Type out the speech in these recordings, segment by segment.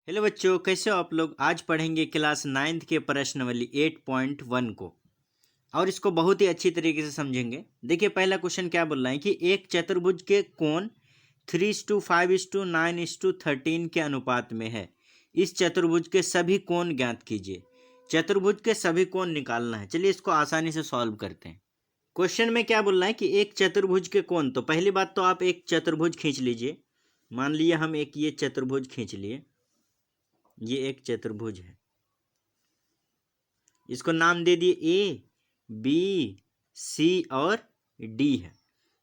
Hello बच्चों, कैसे हो आप लोग। आज पढ़ेंगे क्लास 9th के प्रश्नावली 8.1 को और इसको बहुत ही अच्छी तरीके से समझेंगे। देखिए पहला क्वेश्चन क्या बोल रहा है कि एक चतुर्भुज के कोण 3:5:9:13 के अनुपात में है। इस चतुर्भुज के सभी कोण ज्ञात कीजिए। चतुर्भुज के सभी कोण निकालना है। चलिए इसको आसानी से सॉल्व करते हैं। क्वेश्चन में क्या बोल रहा है कि एक चतुर्भुज के कोण, तो पहली बात तो आप एक चतुर्भुज खींच लीजिए। मान लिए हम एक ये चतुर्भुज खींच लिए, ये एक चतुर्भुज है, इसको नाम दे दिए ए, बी, सी और डी है।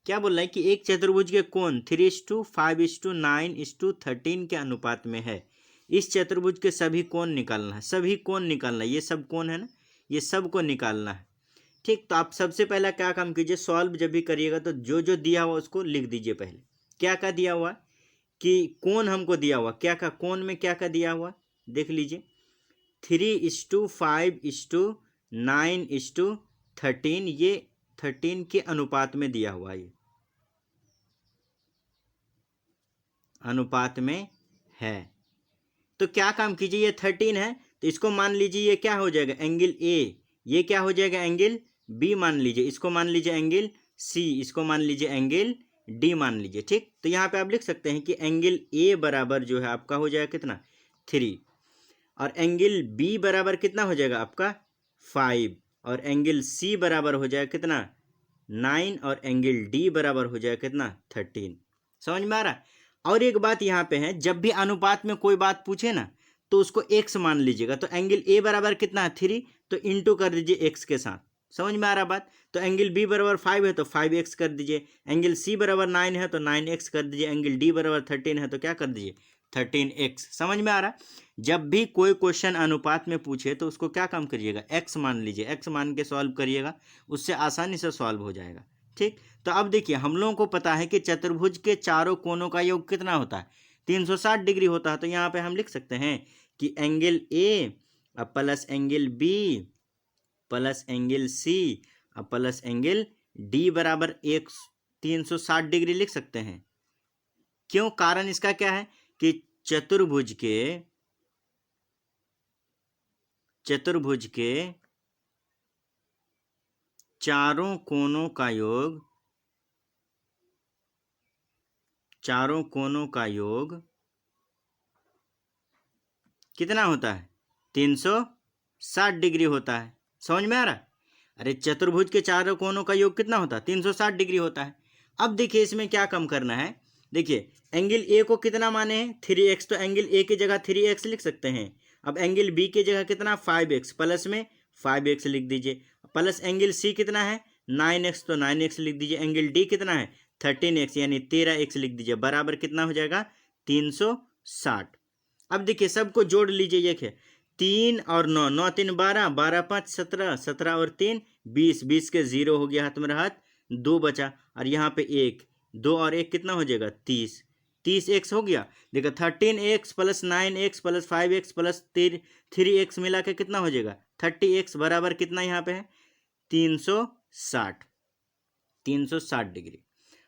क्या बोल रहा है कि एक चतुर्भुज के कोण 3:5:9:13 के अनुपात में है। इस चतुर्भुज के सभी कोण निकालना है। सभी कोण निकालना है, ये सब कोण है ना, ये सब को निकालना है। ठीक, तो आप सबसे पहला क्या काम कीजिए, सॉल्व जब भी करिएगा तो जो जो दिया हुआ उसको लिख दीजिए। पहले क्या क्या दिया हुआ कि कोण हमको दिया हुआ, क्या क्या कोण में क्या क्या दिया हुआ देख लीजिए। 3:5:9:13, ये 13 के अनुपात में दिया हुआ, ये अनुपात में है। तो क्या काम कीजिए, ये 13 है तो इसको मान लीजिए ये क्या हो जाएगा, एंगल ए। ये क्या हो जाएगा, एंगल बी मान लीजिए। इसको मान लीजिए एंगल सी। इसको मान लीजिए एंगल डी मान लीजिए। ठीक, तो यहाँ पे आप लिख सकते हैं कि एंगल ए बराबर जो है आपका हो जाएगा कितना, 3, और एंगल बी बराबर कितना हो जाएगा आपका 5, और एंगल सी बराबर हो जाएगा कितना 9, और एंगल डी बराबर हो जाएगा कितना 13। समझ में आ रहा है। और एक बात यहाँ पे है, जब भी अनुपात में कोई बात पूछे ना तो उसको एक्स मान लीजिएगा। तो एंगल ए बराबर कितना है 3, तो इंटू कर दीजिए एक्स के साथ। समझ में आ रहा बात। तो एंगल बी बराबर 5 है तो 5x कर दीजिए। एंगल सी बराबर 9 है तो 9x कर दीजिए। एंगल डी बराबर 13 है तो क्या कर दीजिए 13x। समझ में आ रहा है। जब भी कोई क्वेश्चन अनुपात में पूछे तो उसको क्या काम करिएगा, एक्स मान लीजिए। एक्स मान के सॉल्व करिएगा, उससे आसानी से सॉल्व हो जाएगा। ठीक, तो अब देखिए हम लोगों को पता है कि चतुर्भुज के चारों कोनों का योग कितना होता है, 360 डिग्री होता है। तो यहाँ पे हम लिख सकते हैं कि angle A plus angle B plus angle C plus angle D बराबर 360 डिग्री लिख सकते हैं। क्यों, कारण इसका क्या है कि चतुर्भुज के चारों कोनों का योग कितना होता है, 360 डिग्री होता है। समझ में आ रहा है। अरे चतुर्भुज के चारों कोनों का योग कितना होता है, 360 डिग्री होता है। अब देखिए इसमें क्या कम करना है। देखिए एंगल ए को कितना माने हैं 3x, तो एंगल ए की जगह 3x लिख सकते हैं। अब एंगल बी की जगह कितना 5x, प्लस में 5x लिख दीजिए। प्लस एंगल सी कितना है 9x, तो 9x लिख दीजिए। एंगल डी कितना है 13x यानी 13x लिख दीजिए। बराबर कितना हो जाएगा 360। अब देखिए सबको जोड़ लीजिए। ये है 3 और 9, 9 3 12, 12 5 17, 17 और 3 20, 20 के 0 हो गया हाथ में हाथ, 2 बचा, और यहाँ पे 1, 2 और 1 कितना हो जाएगा 30, 30x हो गया। देखो 13x plus 9x plus 5x plus 3x मिला के कितना हो जाएगा 30x। बराबर कितना यहाँ पे है 360, 360 डिग्री।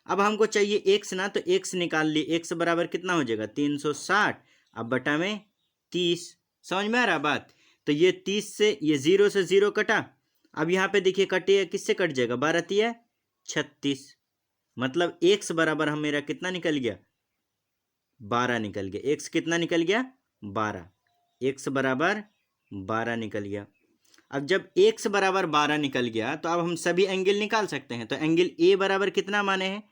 अब हमको चाहिए x ना, तो x निकाल लिए। x बराबर कितना हो जाएगा 360, अब बटा में 30। समझ में आ रहा बात। तो ये 30 से ये 0 से 0 कटा। अब यहाँ पे देखिए कटिए, किससे कट जाएगा 12 तिया 36, मतलब x बराबर हम मेरा कितना निकल गया 12 निकल गया। x कितना निकल गया 12, x बराबर 12 निकल गया। अब जब x बराबर 12 निकल गया तो अब हम सभी एंगल निकाल सकते हैं। तो एंगल a बराबर कितना माने हैं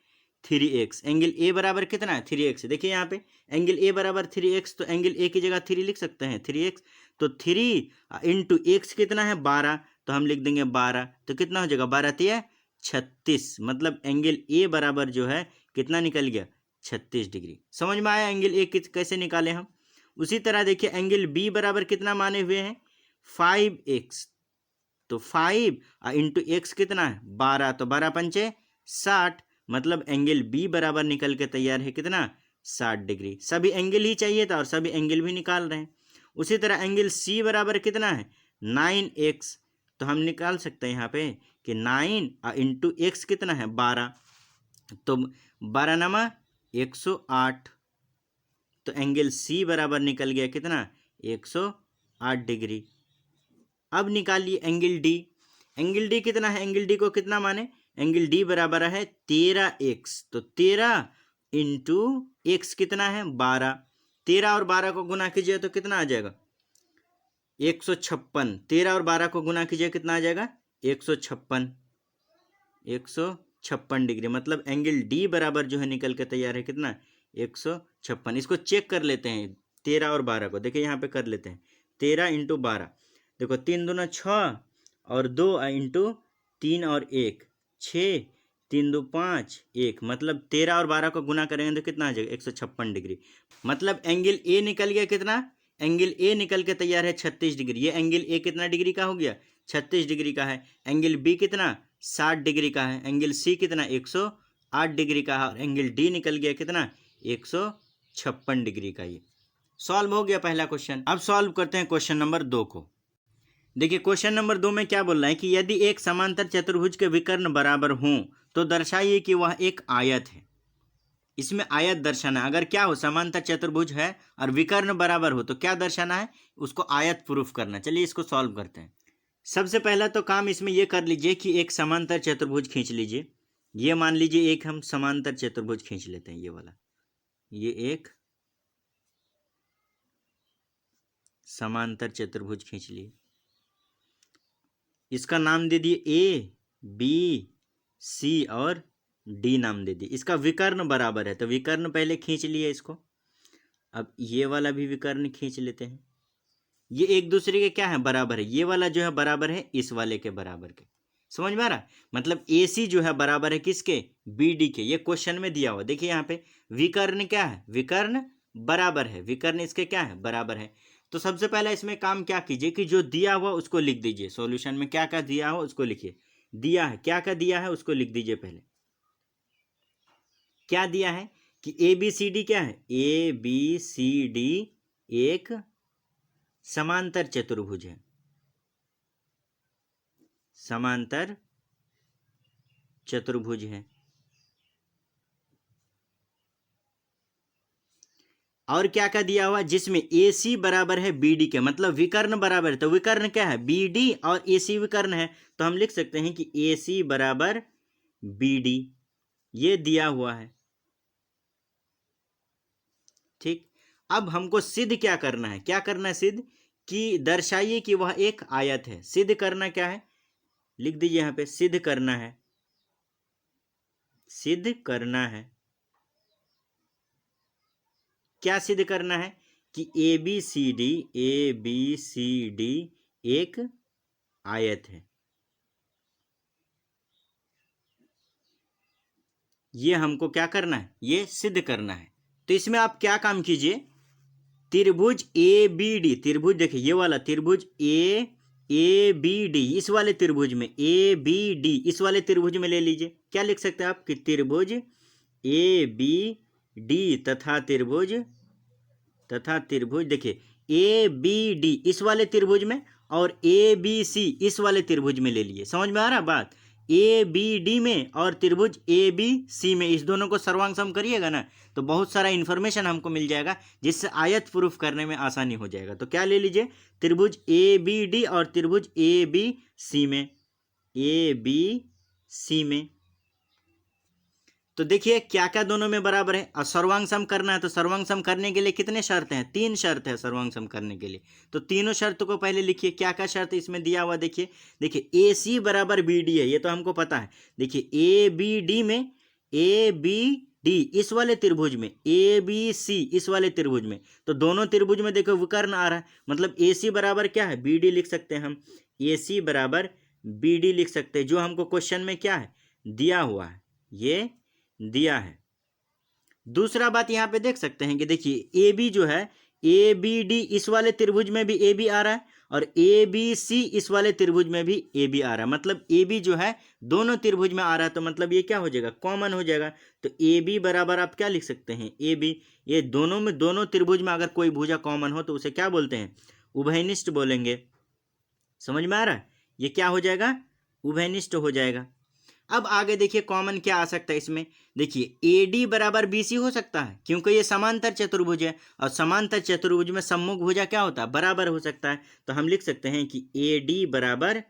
3x। एंगल a बराबर कितना है 3x। देखिए यहाँ पे एंगल a बराबर 3x, तो एंगल a की जगह 3 लिख सकते हैं 3x। तो 3 इंटू x कितना है 12, तो हम लिख देंगे 12, तो कितना हो जाएगा 12 तिया 36, मतलब एंगल a बराबर जो है कितना निकल गया 36 डिग्री। समझ में आया एंगल a कैसे निकाले हम। उसी तरह देखिए एंगल b बराबर कितना माने हुए हैं 5x, तो 5 इंटू एक्स कितना है 12, तो 12 पंचे 60, मतलब एंगल बी बराबर निकल के तैयार है कितना 60 डिग्री। सभी एंगल ही चाहिए था और सभी एंगल भी निकाल रहे हैं। उसी तरह एंगल सी बराबर कितना है 9x, तो हम निकाल सकते हैं यहाँ पे कि 9 इंटू एक्स कितना है 12, तो 12 नमा 108, तो एंगल सी बराबर निकल गया कितना, 108 डिग्री। अब निकालिए एंगल डी। एंगल डी कितना है, एंगल डी को कितना माने, एंगल डी बराबर है 13x। तो 13 इंटू एक्स कितना है 12, 13 और 12 को गुना कीजिए तो कितना आ जाएगा 156। 13 और 12 को गुना कीजिए कितना आ जाएगा 156, 156 डिग्री। मतलब एंगल डी बराबर जो है निकल के तैयार है कितना 156। इसको चेक कर लेते हैं 13 और 12 को, देखिए यहाँ पे कर लेते हैं 13 इंटू 12, देखो 3 दूना 6 और 2 इंटू 3 और 1 6, 3 2 5 1, मतलब 13 और 12 को गुना करेंगे तो कितना आ जाएगा 156 डिग्री। मतलब एंगल ए निकल गया कितना, एंगल ए निकल के तैयार है 36 डिग्री। ये एंगल ए कितना डिग्री का हो गया 36 डिग्री का है। एंगल बी कितना 60 डिग्री का है। एंगल सी कितना 108 डिग्री का है। और एंगल डी निकल गया कितना 156 डिग्री का। ये सॉल्व हो गया पहला क्वेश्चन। अब सॉल्व करते हैं क्वेश्चन नंबर 2 को। देखिए क्वेश्चन नंबर 2 में क्या बोल रहा है कि यदि एक समांतर चतुर्भुज के विकर्ण बराबर हों तो दर्शाइए कि वह एक आयत है। इसमें आयत दर्शाना है। अगर क्या हो समांतर चतुर्भुज है और विकर्ण बराबर हो तो क्या दर्शाना है, उसको आयत प्रूफ करना। चलिए इसको सॉल्व करते हैं। सबसे पहला तो काम इसमें यह कर लीजिए कि एक समांतर चतुर्भुज खींच लीजिए। ये मान लीजिए एक हम समांतर चतुर्भुज खींच लेते हैं, ये वाला, ये एक समांतर चतुर्भुज खींच लिए। इसका नाम दे दिए ए बी सी और डी नाम दे दिए। इसका विकर्ण बराबर है तो विकर्ण पहले खींच लिए इसको। अब ये वाला भी विकर्ण खींच लेते हैं। ये एक दूसरे के क्या है बराबर है। ये वाला जो है बराबर है इस वाले के बराबर के। समझ में आ रहा, मतलब ए सी जो है बराबर है किसके बी डी के। ये क्वेश्चन में दिया हुआ, देखिए यहाँ पे विकर्ण क्या है, विकर्ण बराबर है, विकर्ण इसके क्या है बराबर है। तो सबसे पहले इसमें काम क्या कीजिए कि जो दिया हुआ उसको लिख दीजिए। सॉल्यूशन में क्या क्या दिया हुआ उसको लिखिए। दिया है, क्या क्या दिया है उसको लिख दीजिए। पहले क्या दिया है कि ए बी सी डी क्या है, ए बी सी डी एक समांतर चतुर्भुज है, समांतर चतुर्भुज है। और क्या क्या दिया हुआ, जिसमें ए सी बराबर है बी डी के, मतलब विकर्ण बराबर है। तो विकर्ण क्या है बी डी और ए सी विकर्ण है, तो हम लिख सकते हैं कि ए सी बराबर बी डी, ये दिया हुआ है। ठीक, अब हमको सिद्ध क्या करना है, क्या करना है सिद्ध, कि दर्शाइए कि वह एक आयत है। सिद्ध करना क्या है, लिख दीजिए यहां पे, सिद्ध करना है, सिद्ध करना है। क्या सिद्ध करना है कि ए बी सी डी एक आयत है। ये हमको क्या करना है, ये सिद्ध करना है। तो इसमें आप क्या काम कीजिए, त्रिभुज ए बी डी, त्रिभुज देखिए ये वाला त्रिभुज ए बी डी, इस वाले त्रिभुज में ए बी डी, इस वाले त्रिभुज में ले लीजिए। क्या लिख सकते हैं आप कि त्रिभुज ए बी डी तथा त्रिभुज देखिए ए बी डी इस वाले त्रिभुज में और ए बी सी इस वाले त्रिभुज में ले लिए। समझ में आ रहा बात, ए बी डी में और त्रिभुज ए बी सी में, इस दोनों को सर्वांग सम करिएगा ना तो बहुत सारा इन्फॉर्मेशन हमको मिल जाएगा, जिससे आयत प्रूफ करने में आसानी हो जाएगा। तो क्या ले लीजिए, त्रिभुज ए बी डी और त्रिभुज ए बी सी में, ए बी सी में। तो देखिए क्या क्या दोनों में बराबर है और सर्वांग सम करना है। तो सर्वांग सम करने के लिए कितने शर्त हैं, 3 शर्त है सर्वांग सम करने के लिए। तो तीनों शर्तों को पहले लिखिए। क्या क्या शर्त इसमें दिया हुआ देखिए, देखिए ए सी बराबर बी डी है, ये तो हमको पता है। देखिए ए बी डी में, ए बी डी इस वाले त्रिभुज में, ए बी सी इस वाले त्रिभुज में, तो दोनों त्रिभुज में देखो विकर्ण आ रहा है, मतलब ए सी बराबर क्या है बी डी लिख सकते हैं हम, ए सी बराबर बी डी लिख सकते हैं, जो हमको क्वेश्चन में क्या है दिया हुआ है, ये दिया है। दूसरा बात यहां पे देख सकते हैं कि देखिए ए बी जो है, ए बी डी इस वाले त्रिभुज में भी ए बी आ रहा है और ए बी सी इस वाले त्रिभुज में भी ए बी आ रहा है, मतलब ए बी जो है दोनों त्रिभुज में आ रहा है। तो मतलब ये क्या हो जाएगा, कॉमन हो जाएगा। तो ए बी बराबर आप क्या लिख सकते हैं, ए बी, ये दोनों में, दोनों त्रिभुज में अगर कोई भुजा कॉमन हो तो उसे क्या बोलते हैं, उभयनिष्ठ बोलेंगे। समझ में आ रहा है, ये क्या हो जाएगा, उभयनिष्ठ हो जाएगा। अब आगे देखिए कॉमन क्या आ सकता है इसमें, देखिए AD बराबर BC हो सकता है क्योंकि ये समांतर चतुर्भुज है, और समांतर चतुर्भुज में सम्मुख भुजा क्या होता है, बराबर हो सकता है। तो हम लिख सकते हैं कि AD बराबर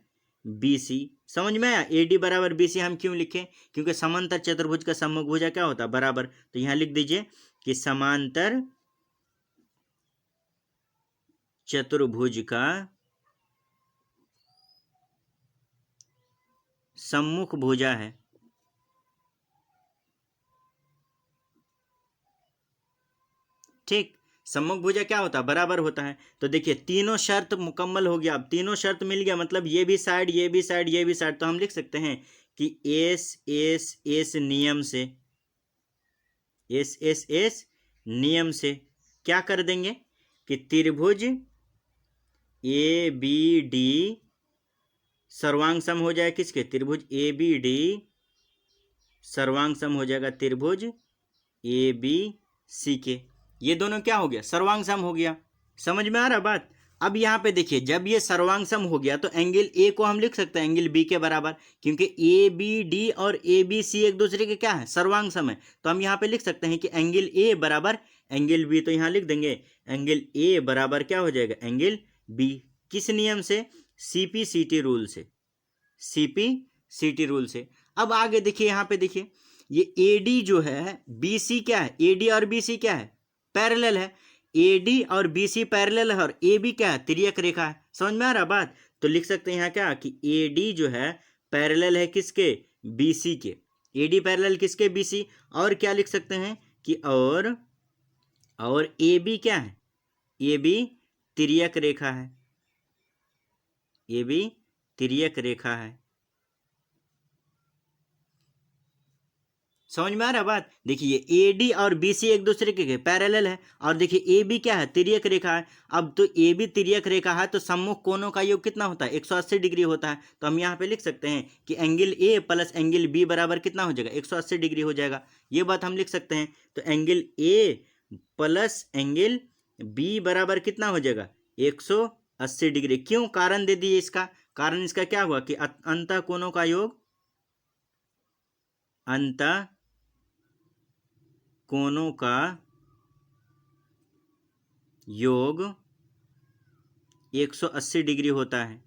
BC। समझ में आया? AD बराबर BC हम क्यों लिखें, क्योंकि समांतर चतुर्भुज का सम्मुख भुजा क्या होता है, बराबर। तो यहाँ लिख दीजिए कि समांतर चतुर्भुज का सम्मुख भुजा है। ठीक, सम्मुख भुजा क्या होता है, बराबर होता है। तो देखिए तीनों शर्त मुकम्मल हो गया। अब तीनों शर्त मिल गया, मतलब ये भी साइड, ये भी साइड, ये भी साइड। तो हम लिख सकते हैं कि एस नियम से, एस नियम से क्या कर देंगे कि त्रिभुज ABD सर्वांग सम हो जाए किसके, त्रिभुज ABD सर्वांग सम हो जाएगा त्रिभुज ABC के। ये दोनों क्या हो गया, सर्वांग सम हो गया। समझ में आ रहा बात? अब यहाँ पे देखिए जब ये सर्वांग सम हो गया तो एंगल A को हम लिख सकते हैं एंगल B के बराबर, क्योंकि ABD और ABC एक दूसरे के क्या है, सर्वांग सम है। तो हम यहाँ पे लिख सकते हैं कि एंगल A बराबर एंगल B। तो यहाँ लिख देंगे एंगल A बराबर क्या हो जाएगा, एंगल B। किस नियम से, CP/CT रूल से, CP/CT रूल से। अब आगे देखिए, यहाँ पे देखिए ये AD जो है, BC क्या है, AD और BC क्या है, पैरेलल है। AD और BC पैरेलल है, और AB क्या है, तिर्यक रेखा है। समझ में आ रहा बात? तो लिख सकते हैं यहाँ क्या कि AD जो है पैरेलल है किसके, BC के। AD पैरेलल किसके, BC। और क्या लिख सकते हैं कि और AB क्या है, AB तिर्यक रेखा है, AB तिर्यक रेखा है। समझ में आ रहा है बात? देखिए AD और BC एक दूसरे के पैरेलल है, और देखिए AB क्या है, तिर्यक रेखा है। अब तो AB तिर्यक रेखा है तो सम्मुख कोणों का योग कितना होता है, 180 डिग्री होता है। तो हम यहाँ पे लिख सकते हैं कि angle A plus angle B बराबर कितना हो जाएगा, 180 डिग्री हो जाएगा। ये बात हम लिख सकते हैं। तो angle A plus angle B बराबर कितना हो जाएगा, 180 डिग्री। क्यों, कारण दे दिए इसका। कारण इसका क्या हुआ कि अंतः कोणों का योग, अंतः कोणों का योग 180 डिग्री होता है।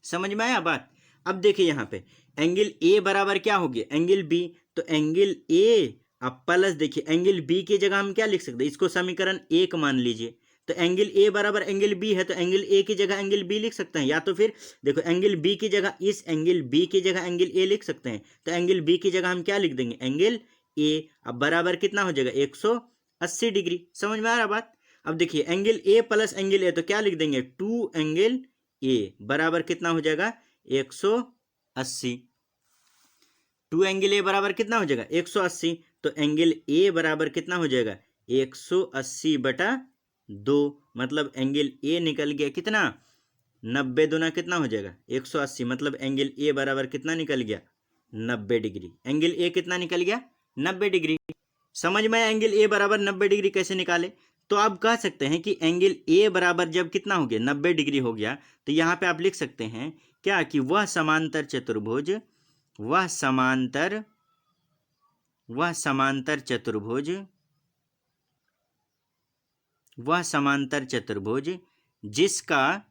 समझ में आया बात? अब देखिए यहाँ पे एंगल A बराबर क्या हो गया, एंगल B। तो एंगल A अब प्लस, देखिए एंगल B की जगह हम क्या लिख सकते हैं, इसको समीकरण 1 मान लीजिए। तो एंगल A बराबर एंगल B है, तो एंगल A की जगह एंगल B लिख सकते हैं, या तो फिर देखो एंगल B की जगह, इस एंगल B की जगह एंगल A लिख सकते हैं। तो एंगल B की जगह हम क्या लिख देंगे, एंगल A। अब बराबर कितना हो जाएगा, 180 डिग्री। समझ में आ रहा बात? अब देखिए angle A plus angle A, तो क्या लिख देंगे, 2 एंगल A बराबर कितना हो जाएगा, 180। 2 एंगल A बराबर कितना हो जाएगा, 180। तो एंगल A बराबर कितना हो जाएगा, 180/2। मतलब एंगल A निकल गया कितना, 90 दूना कितना हो जाएगा, 180। मतलब एंगल A बराबर कितना निकल गया, 90 डिग्री। एंगल A कितना निकल गया, 90 डिग्री। समझ में एंगल A बराबर 90 डिग्री कैसे निकाले? तो आप कह सकते हैं कि एंगल A बराबर जब कितना हो गया, 90 डिग्री हो गया, तो यहाँ पे आप लिख सकते हैं क्या कि वह समांतर चतुर्भुज, वह समांतर चतुर्भुज, वह समांतर चतुर्भुज जिसका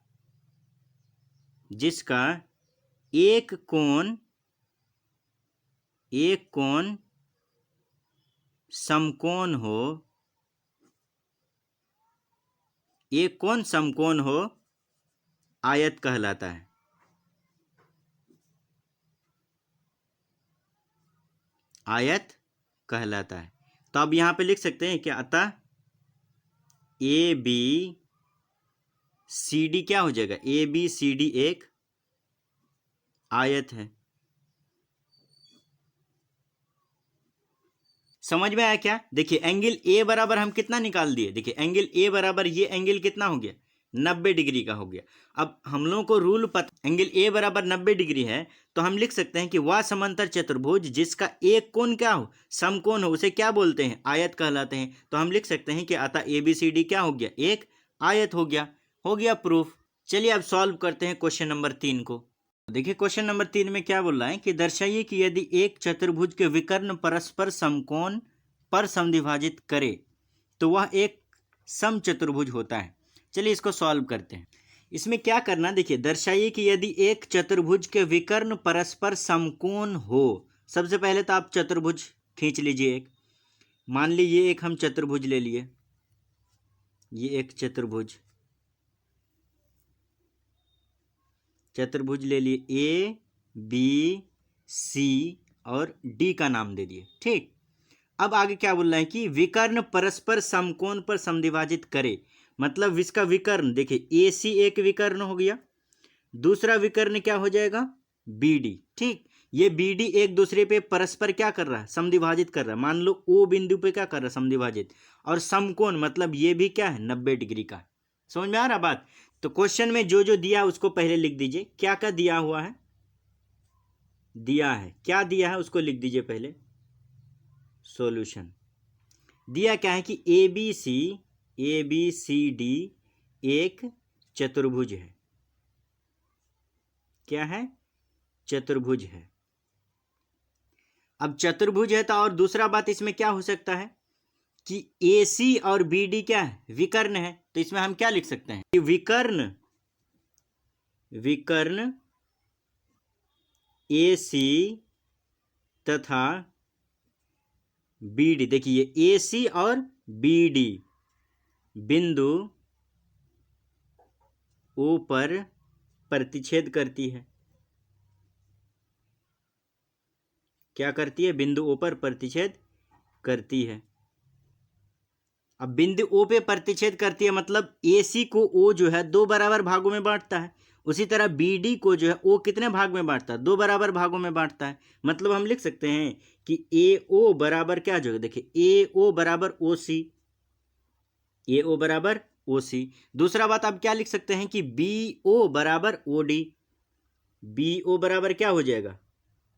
एक कोण समकोण हो, एक कोण समकोण हो, आयत कहलाता है। आयत कहलाता है। तो अब यहां पे लिख सकते हैं कि अतः ABCD क्या हो जाएगा, ABCD एक आयत है। समझ में आया क्या? देखिए एंगल A बराबर हम कितना निकाल दिए, देखिए एंगल A बराबर ये एंगल कितना हो गया, 90 डिग्री का हो गया। अब हम लोगों को रूल पता, एंगल A बराबर 90 डिग्री है, तो हम लिख सकते हैं कि वह समांतर चतुर्भुज जिसका एक कोण क्या हो, समकोण हो, उसे क्या बोलते हैं, आयत कहलाते हैं। तो हम लिख सकते हैं कि अतः ABCD क्या हो गया, एक आयत हो गया। प्रूफ। चलिए अब सॉल्व करते हैं क्वेश्चन नंबर 3 को। देखिए क्वेश्चन नंबर 3 में क्या बोल रहा है कि दर्शाइए कि यदि एक चतुर्भुज के विकर्ण परस्पर समकोण पर समद्विभाजित करे तो वह एक समचतुर्भुज होता है। चलिए इसको सॉल्व करते हैं। इसमें क्या करना, देखिए दर्शाइए कि यदि एक चतुर्भुज के विकर्ण परस्पर समकोण हो। सबसे पहले तो आप चतुर्भुज खींच लीजिए एक। मान लीजिए एक हम चतुर्भुज ले लिए, ये एक चतुर्भुज ले लिए, ए बी सी और डी का नाम दे दिए। ठीक, अब आगे क्या बोल रहे हैं कि विकर्ण परस्पर समकोण पर समद्विभाजित करे, मतलब इसका विकर्ण देखिए ए सी एक विकर्ण हो गया, दूसरा विकर्ण क्या हो जाएगा बी डी। ठीक, ये बी डी एक दूसरे पे परस्पर क्या कर रहा है, समद्विभाजित कर रहा है। मान लो ओ बिंदु पे क्या कर रहा है, समद्विभाजित। और समकोण मतलब ये भी क्या है 90 डिग्री का। समझ में आ रहा बात। तो क्वेश्चन में जो जो दिया उसको पहले लिख दीजिए। क्या क्या दिया हुआ है, दिया है क्या दिया है उसको लिख दीजिए पहले। सॉल्यूशन दिया क्या है कि ए बी सी डी एक चतुर्भुज है। क्या है, चतुर्भुज है। अब चतुर्भुज है तो और दूसरा बात इसमें क्या हो सकता है कि ए सी और बी डी क्या है, विकर्ण है। तो इसमें हम क्या लिख सकते हैं कि विकर्ण ए सी तथा बी डी। देखिए ए सी और बी डी बिंदु ओ पर प्रतिच्छेद करती है। क्या करती है, बिंदु ओ पर प्रतिच्छेद करती है। अब बिंदु ओ पे प्रतिच्छेद करती है मतलब ए सी को ओ जो है 2 बराबर भागों में बांटता है। उसी तरह बी डी को जो है ओ कितने भाग में बांटता है, 2 बराबर भागों में बांटता है। मतलब हम लिख सकते हैं कि ए ओ बराबर क्या जो है, देखिए ए ओ बराबर ओ सी, ए ओ बराबर ओ सी। दूसरा बात आप क्या लिख सकते हैं कि बी ओ बराबर ओ डी, बी ओ बराबर क्या हो जाएगा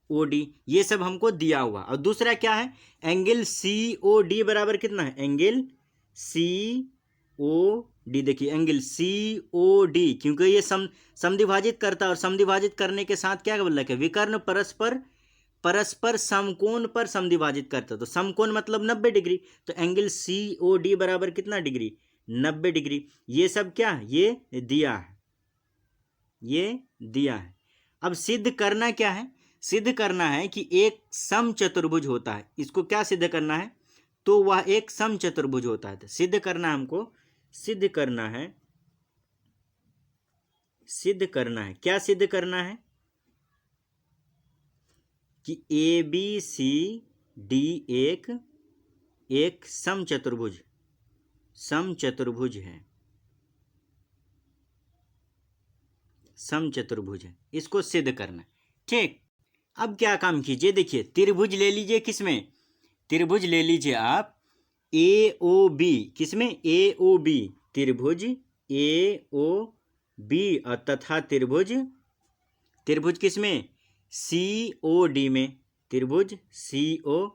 ओ डी। ये सब हमको दिया हुआ। और दूसरा क्या है, एंगल सी ओ डी बराबर कितना है, एंगल सी ओ डी। देखिए एंगल सी ओ डी क्योंकि ये समद्विभाजित करता है और समद्विभाजित करने के साथ क्या बोल रहा है, विकर्ण परस्पर समकोण पर समद्विभाजित करता है। तो समकोण मतलब 90 डिग्री। तो एंगल सी ओ डी बराबर कितना डिग्री, 90 डिग्री। ये सब क्या है, ये दिया है, ये दिया है। अब सिद्ध करना क्या है, सिद्ध करना है कि एक समचतुर्भुज होता है। इसको क्या सिद्ध करना है, तो वह एक समचतुर्भुज होता है। तो सिद्ध करना हमको, सिद्ध करना है क्या सिद्ध करना है कि ए बी सी डी एक समचतुर्भुज है, समचतुर्भुज है। इसको सिद्ध करना। ठीक, अब क्या काम कीजिए, देखिए त्रिभुज ले लीजिए। किसमें, त्रिभुज ले लीजिए आप ए ओ बी। किसमें, ए ओ बी। त्रिभुज ए ओ बी और तथा त्रिभुज किसमें, सी ओ डी में। त्रिभुज सी ओ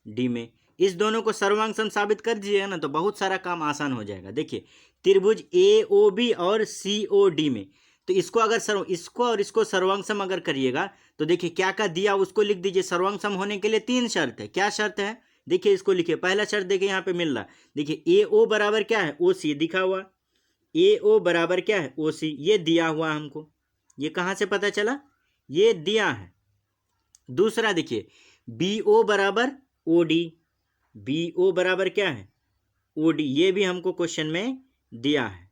डी में। इस दोनों को सर्वांग सम साबित कर दीजिएगा ना तो बहुत सारा काम आसान हो जाएगा। देखिए त्रिभुज ए ओ बी और सी ओ डी में, तो इसको अगर इसको और इसको सर्वांग सम अगर करिएगा तो देखिए क्या क्या दिया उसको लिख दीजिए। सर्वांग सम होने के लिए 3 शर्त है। क्या शर्त है, देखिए इसको लिखिए। पहला शर्त देखिए यहाँ पे मिल रहा, देखिए ए ओ बराबर क्या है, ओ सी दिखा हुआ। ए ओ बराबर क्या है, ओ सी, ये दिया हुआ हमको। ये कहाँ से पता चला, ये दिया है। दूसरा देखिए बी ओ बराबर ओ डी, बी ओ बराबर क्या है, ओ डी, ये भी हमको क्वेश्चन में दिया है।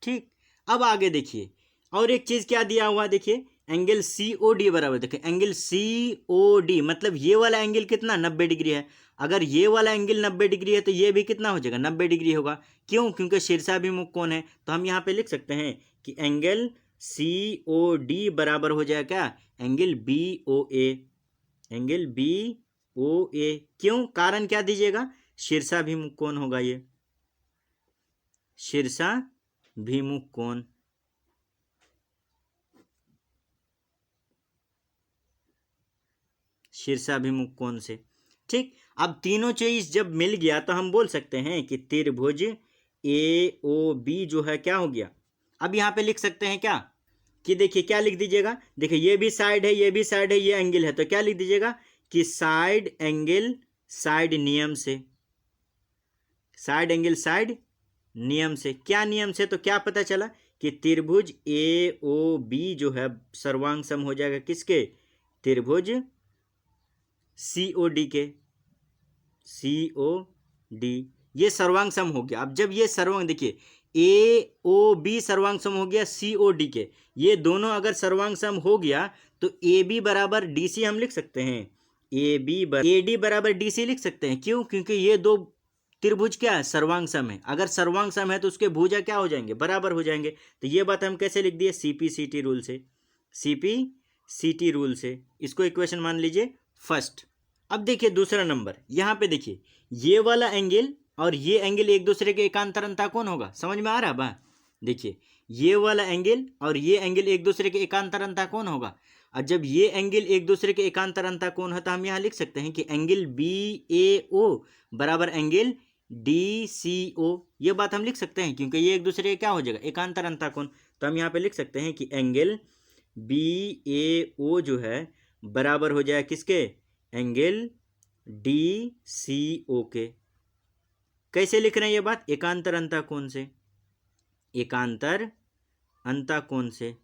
ठीक, अब आगे देखिए और एक चीज क्या दिया हुआ, देखिए एंगल सी ओ डी बराबर, देखिए एंगल सी ओ डी मतलब ये वाला एंगल कितना 90 डिग्री है। अगर ये वाला एंगल 90 डिग्री है तो ये भी कितना हो जाएगा, 90 डिग्री होगा। क्यों, क्योंकि शीर्षाभिमुख कोण है। तो हम यहाँ पे लिख सकते हैं कि एंगल सी ओ डी बराबर हो जाएगा क्या, एंगल बी ओ ए, एंगल बी ओ ए। क्यों, कारण क्या दीजिएगा, शीर्षाभिमुख कोण होगा ये, शीर्षाभिमुख कोण। शीर्षाभिमुख कोण से। ठीक, अब तीनों चीज जब मिल गया तो हम बोल सकते हैं कि त्रिभुज ए ओ बी जो है क्या हो गया। अब यहाँ पे लिख सकते हैं क्या, कि देखिए क्या लिख दीजिएगा, देखिए ये भी साइड है, ये भी साइड है, ये एंगल है, तो क्या लिख दीजिएगा कि साइड एंगल साइड नियम से, साइड एंगल साइड नियम से। क्या नियम से, तो क्या पता चला कि त्रिभुज ए ओ बी जो है सर्वांग सम हो जाएगा किसके, त्रिभुज सी ओ डी के, सी ओ डी, ये सर्वांग सम हो गया। अब जब ये सर्वांग देखिए ए ओ बी सर्वांग सम हो गया सी ओ डी के, ये दोनों अगर सर्वांग सम हो गया तो ए बी बराबर डी सी हम लिख सकते हैं, ए डी बराबर डी सी लिख सकते हैं। क्यों, क्योंकि ये दो त्रिभुज क्या है, सर्वांग सम है। अगर सर्वांग सम है तो उसके भुजा क्या हो जाएंगे, बराबर हो जाएंगे। तो ये बात हम कैसे लिख दिए, सीपी सीटी रूल से, सीपी सीटी रूल से। इसको इक्वेशन मान लीजिए फर्स्ट। अब देखिए दूसरा नंबर, यहाँ पे देखिए ये वाला एंगल और ये एंगल एक दूसरे के एकांतर अंतः कोण होगा, समझ में आ रहा है बा, देखिए ये वाला एंगल और ये एंगल एक दूसरे के एकांतर अंतः कोण होगा। और जब ये एंगल एक दूसरे के एकांतर अंतः कोण है तो हम यहाँ लिख सकते हैं कि एंगल बी ए ओ बराबर एंगल डी सी ओ, ये बात हम लिख सकते हैं क्योंकि ये एक दूसरे के क्या हो जाएगा, एकांतर अंतः कोण। तो हम यहाँ पे लिख सकते हैं कि एंगल बी ए ओ जो है बराबर हो जाए किसके, एंगल डी सी ओ के। कैसे लिख रहे हैं ये बात, एकांतर अंतः कोण से, एकांतर अंतः कोण से।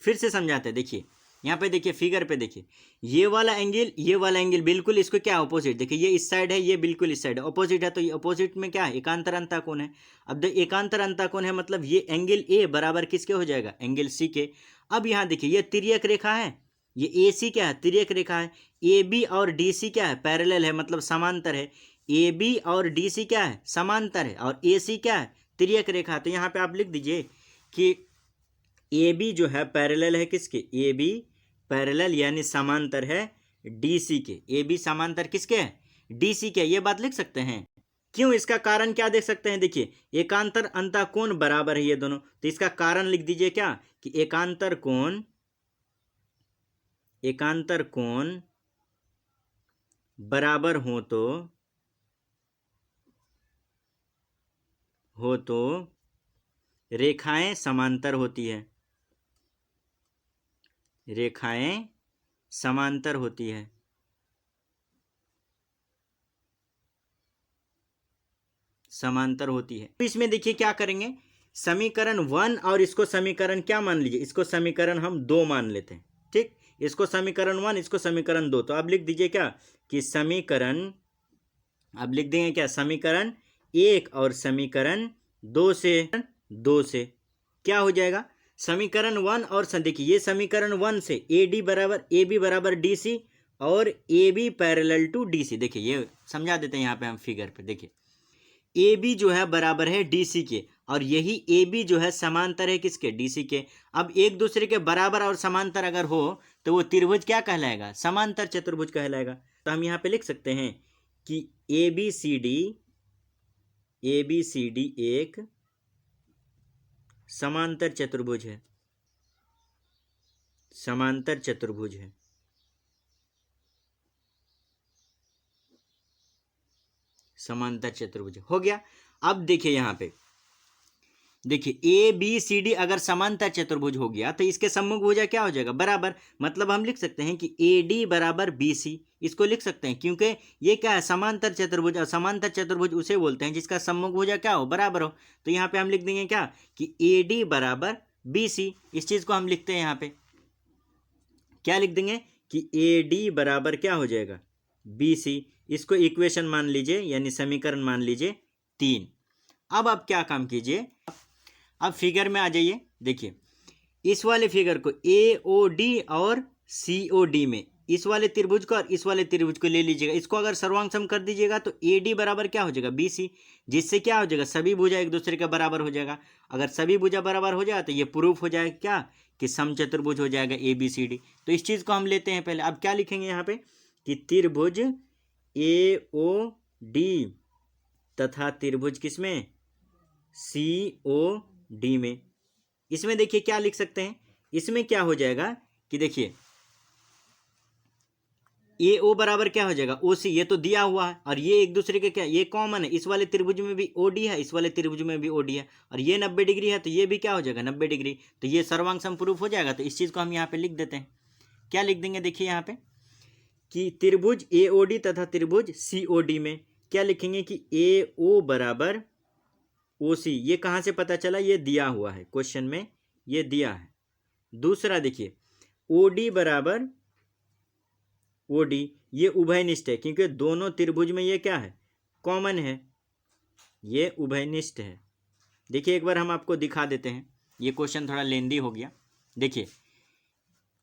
फिर से समझाते हैं, देखिए यहाँ पे देखिए फिगर पे देखिए ये वाला एंगल बिल्कुल इसको क्या अपोजिट, देखिए ये इस साइड है, ये बिल्कुल इस साइड है, अपोजिट है, तो ये अपोजिट में क्या है, एकांतर अंतः कोण है। अब देखिए एकांतर अंतः कोण है मतलब ये एंगल ए बराबर किसके हो जाएगा, एंगल सी के। अब यहाँ देखिए ये तिर्यक रेखा है, ये ए सी क्या है, तिर्यक रेखा है। ए बी और डी सी क्या है, पैरेलल है, मतलब समांतर है। ए बी और डी सी क्या है, समांतर है, और ए सी क्या है, तिर्यक रेखा। तो यहाँ पे आप लिख दीजिए कि ए बी जो है पैरेलल है किसके, ए बी पैरेलल यानी समांतर है डी सी के, ए बी समांतर किसके है, डी सी के, ये बात लिख सकते हैं। क्यों, इसका कारण क्या देख सकते हैं, देखिए एकांतर अंतः कोण बराबर है ये दोनों, तो इसका कारण लिख दीजिए क्या कि एकांतर कोण बराबर हो तो रेखाएं समांतर होती है, रेखाएं समांतर होती है। समांतर होती है। तो इसमें देखिए क्या करेंगे, समीकरण 1 और इसको समीकरण क्या मान लीजिए, इसको समीकरण हम 2 मान लेते हैं, ठीक। इसको समीकरण 1, इसको समीकरण 2। तो आप लिख दीजिए क्या कि समीकरण, आप लिख देंगे क्या, समीकरण 1 और समीकरण 2 से क्या हो जाएगा, समीकरण 1 और देखिए ये समीकरण 1 से ए बी बराबर डी सी और A B parallel to D C. देखिए ये समझा देते हैं यहाँ पे हम फिगर पे, देखिए ए बी जो है बराबर है डी सी के, और यही ए बी जो है समांतर है किसके, डी सी के। अब एक दूसरे के बराबर और समांतर अगर हो तो वो त्रिभुज क्या कहलाएगा, समांतर चतुर्भुज कहलाएगा। तो हम यहाँ पे लिख सकते हैं कि ए बी सी डी एक समांतर चतुर्भुज है, समांतर चतुर्भुज है। समांतर चतुर्भुज हो गया। अब देखिए यहाँ पे देखिए ए बी सी डी अगर समांतर चतुर्भुज हो गया तो इसके सम्मुख भुजा क्या हो जाएगा, बराबर। मतलब हम लिख सकते हैं कि ए डी बराबर बी सी, इसको लिख सकते हैं क्योंकि ये क्या है, समांतर चतुर्भुज। और समांतर चतुर्भुज उसे बोलते हैं जिसका सम्मुख भुजा क्या हो, बराबर हो। तो यहाँ पे हम लिख देंगे क्या कि ए डी बराबर बी सी, इस चीज को हम लिखते हैं यहाँ पे क्या लिख देंगे कि ए डी बराबर क्या हो जाएगा, बी सी। इसको इक्वेशन मान लीजिए यानी समीकरण मान लीजिए 3। अब आप क्या काम कीजिए, अब फिगर में आ जाइए। देखिए इस वाले फिगर को ए ओ डी और सी ओ डी में इस वाले त्रिभुज को और इस वाले त्रिभुज को ले लीजिएगा। इसको अगर सर्वांग सम कर दीजिएगा तो ए डी बराबर क्या हो जाएगा, बी सी, जिससे क्या हो जाएगा, सभी भुजा एक दूसरे के बराबर हो जाएगा। अगर सभी भुजा बराबर हो जाए तो ये प्रूफ हो जाएगा क्या कि समचतुर्भुज हो जाएगा ए बी सी डी। तो इस चीज़ को हम लेते हैं पहले। अब क्या लिखेंगे यहाँ पे कि त्रिभुज ए ओ डी तथा त्रिभुज किसमें, सी ओ डी में। इसमें देखिए क्या लिख सकते हैं, इसमें क्या हो जाएगा कि देखिए ए ओ बराबर क्या हो जाएगा ओ सी, ये तो दिया हुआ है और ये एक दूसरे के क्या, ये कॉमन है, इस वाले त्रिभुज में भी ओ डी है, इस वाले त्रिभुज में भी ओ डी है, और ये 90 डिग्री है तो ये भी क्या हो जाएगा 90 डिग्री, तो ये सर्वांग समप्रूफ हो जाएगा। तो इस चीज़ को हम यहाँ पे लिख देते हैं। क्या लिख देंगे, देखिए यहाँ पे कि त्रिभुज ए ओ डी तथा त्रिभुज सी ओ डी में क्या लिखेंगे कि ए ओ बराबर ओ सी, ये कहाँ से पता चला, ये दिया हुआ है क्वेश्चन में, ये दिया है। दूसरा देखिए ओ डी बराबर ओ डी, ये उभयनिष्ठ है क्योंकि दोनों त्रिभुज में ये क्या है, कॉमन है, ये उभयनिष्ठ है। देखिए एक बार हम आपको दिखा देते हैं, ये क्वेश्चन थोड़ा लेंदी हो गया। देखिए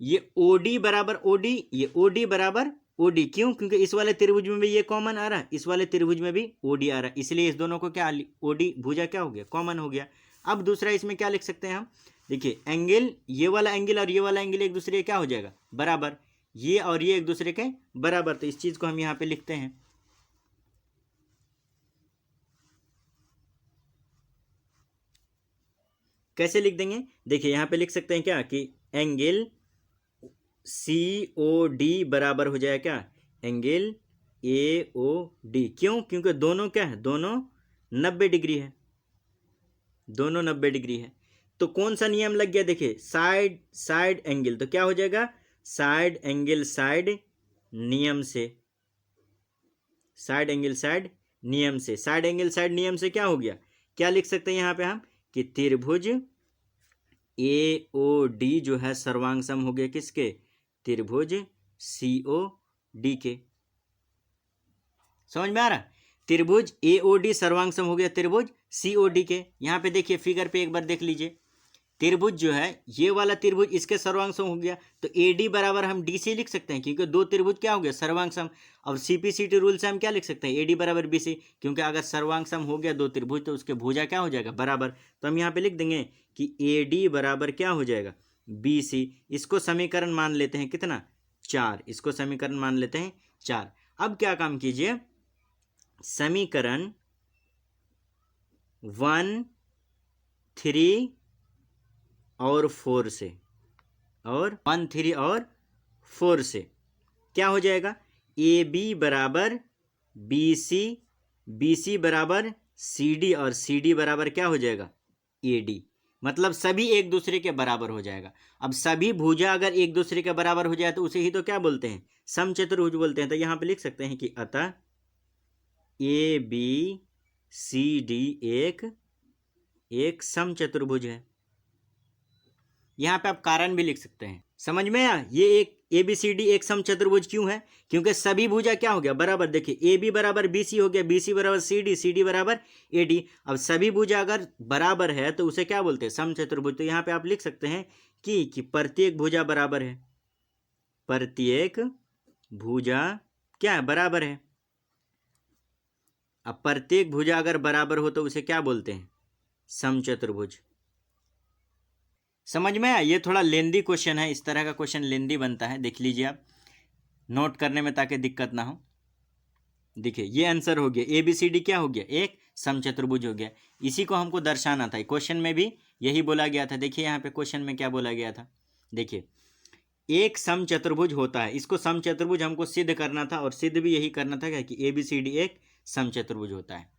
ये ओ डी बराबर ओ डी, ये ओ डी बराबर ओ डी, क्यों, क्योंकि इस वाले त्रिभुज में भी ये कॉमन आ रहा है, इस वाले त्रिभुज में भी ओ डी आ रहा है, इसलिए इस दोनों को क्या ओ डी भुजा क्या हो गया, कॉमन हो गया। अब दूसरा इसमें क्या लिख सकते हैं हम, देखिए एंगल, ये वाला एंगल और ये वाला एंगल एक दूसरे के क्या हो जाएगा, बराबर, ये और ये एक दूसरे के बराबर, तो इस चीज को हम यहाँ पे लिखते हैं। कैसे लिख देंगे, देखिए यहाँ पे लिख सकते हैं क्या कि एंगल सी ओ डी बराबर हो जाएगा क्या, एंगल ए ओ डी, क्यों, क्योंकि दोनों क्या है, दोनों 90 डिग्री है, दोनों 90 डिग्री है। तो कौन सा नियम लग गया, देखिए साइड साइड एंगल, तो क्या हो जाएगा, साइड एंगल साइड नियम से, साइड एंगल साइड नियम से, साइड एंगल साइड नियम से क्या हो गया, क्या लिख सकते हैं यहाँ पे हम कि त्रिभुज ए ओ डी जो है सर्वांग सम हो गया किसके, त्रिभुज सी ओ डी के। समझ में आ रहा, त्रिभुज ए ओ डी सर्वांग सम हो गया त्रिभुज सी ओ डी के। यहाँ पे देखिए फिगर पे एक बार देख लीजिए, त्रिभुज जो है ये वाला त्रिभुज इसके सर्वांग सम हो गया, तो ए डी बराबर हम डी सी लिख सकते हैं क्योंकि दो त्रिभुज क्या हो गया, सर्वांग सम। अब सीपीसीटी रूल से हम क्या लिख सकते हैं, ए डी बराबर बी सी, क्योंकि अगर सर्वांग सम हो गया दो त्रिभुज तो उसके भुजा क्या हो जाएगा, बराबर। तो हम यहाँ पे लिख देंगे कि ए डी बराबर क्या हो जाएगा, बी सी। इसको समीकरण मान लेते हैं कितना, 4, इसको समीकरण मान लेते हैं 4। अब क्या काम कीजिए, समीकरण 1, 3 और 4 से, और 1, 3 और 4 से क्या हो जाएगा, ए बी बराबर बी सी, बी सी बराबर सी डी, और सी डी बराबर क्या हो जाएगा, ए डी। मतलब सभी एक दूसरे के बराबर हो जाएगा। अब सभी भुजा अगर एक दूसरे के बराबर हो जाए तो उसे ही तो क्या बोलते हैं, समचतुर्भुज बोलते हैं। तो यहाँ पे लिख सकते हैं कि अतः ए बी सी डी एक समचतुर्भुज है। यहाँ पे आप कारण भी लिख सकते हैं, समझ में आया, ये एक ए बी सी डी एक समचतुर्भुज क्यों है, क्योंकि सभी भुजा क्या हो गया, बराबर। देखिए ए बी बराबर बी सी हो गया, बी सी बराबर सी डी बराबर ए डी। अब सभी भुजा अगर बराबर है तो उसे क्या बोलते हैं, समचतुर्भुज। तो यहाँ पे आप लिख सकते हैं कि प्रत्येक भुजा बराबर है, प्रत्येक भुजा क्या है, बराबर है। अब प्रत्येक भुजा अगर बराबर हो तो उसे क्या बोलते हैं, समचतुर्भुज। समझ में आया, ये थोड़ा लेंदी क्वेश्चन है, इस तरह का क्वेश्चन लेंदी बनता है, देख लीजिए आप नोट करने में ताकि दिक्कत ना हो। देखिए ये आंसर हो गया, ए बी सी डी क्या हो गया, एक समचतुर्भुज हो गया। इसी को हमको दर्शाना था, क्वेश्चन में भी यही बोला गया था। देखिए यहाँ पे क्वेश्चन में क्या बोला गया था, देखिए एक समचतुर्भुज होता है, इसको समचतुर्भुज हमको सिद्ध करना था, और सिद्ध भी यही करना था कि ए बी सी डी एक समचतुर्भुज होता है।